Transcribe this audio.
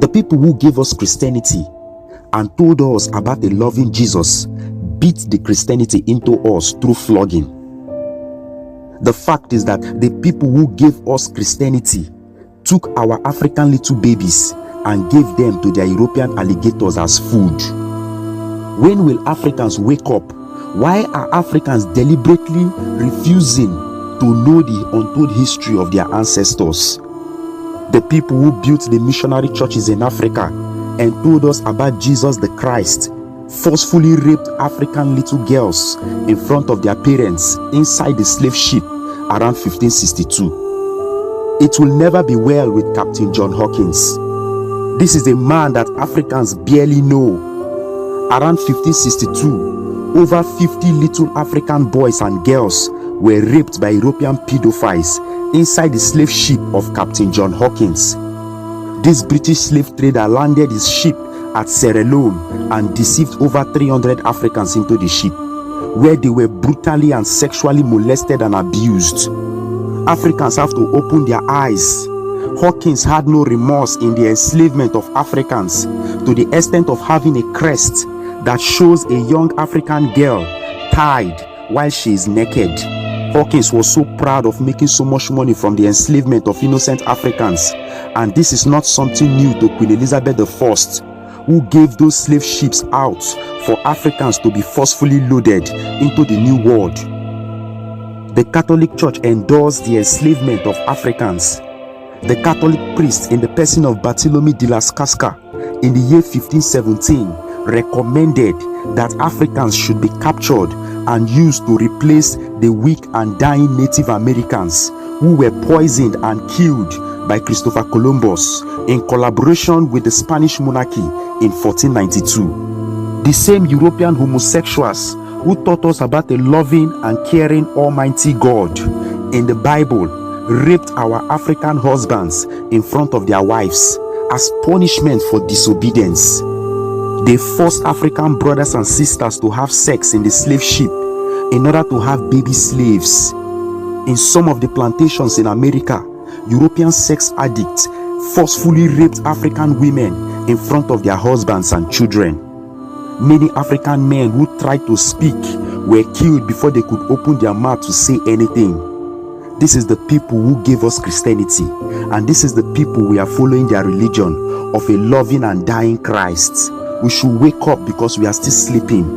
The people who gave us Christianity and told us about a loving Jesus beat the Christianity into us through flogging. The fact is that the people who gave us Christianity took our African little babies and gave them to their European alligators as food. When will Africans wake up? Why are Africans deliberately refusing to know the untold history of their ancestors? The people who built the missionary churches in Africa and told us about Jesus the Christ forcefully raped African little girls in front of their parents inside the slave ship around 1562. It will never be well with Captain John Hawkins. This is a man that Africans barely know. Around 1562, over 50 little African boys and girls were raped by European pedophiles inside the slave ship of Captain John Hawkins. This British slave trader landed his ship at Sierra Leone and deceived over 300 Africans into the ship, where they were brutally and sexually molested and abused. Africans have to open their eyes. Hawkins had no remorse in the enslavement of Africans to the extent of having a crest that shows a young African girl tied while she is naked. Hawkins was so proud of making so much money from the enslavement of innocent Africans, and this is not something new to Queen Elizabeth I, who gave those slave ships out for Africans to be forcefully loaded into the New World. The Catholic Church endorsed the enslavement of Africans. The Catholic priest, in the person of Bartholomew de las Cascas, in the year 1517, recommended that Africans should be captured and used to replace the weak and dying Native Americans who were poisoned and killed by Christopher Columbus in collaboration with the Spanish monarchy in 1492. The same European homosexuals who taught us about a loving and caring Almighty God in the Bible raped our African husbands in front of their wives as punishment for disobedience. They forced African brothers and sisters to have sex in the slave ship in order to have baby slaves. In some of the plantations in America, European sex addicts forcefully raped African women in front of their husbands and children. Many African men who tried to speak were killed before they could open their mouth to say anything. This is the people who gave us Christianity, and this is the people we are following their religion of a loving and dying Christ. We should wake up because we are still sleeping.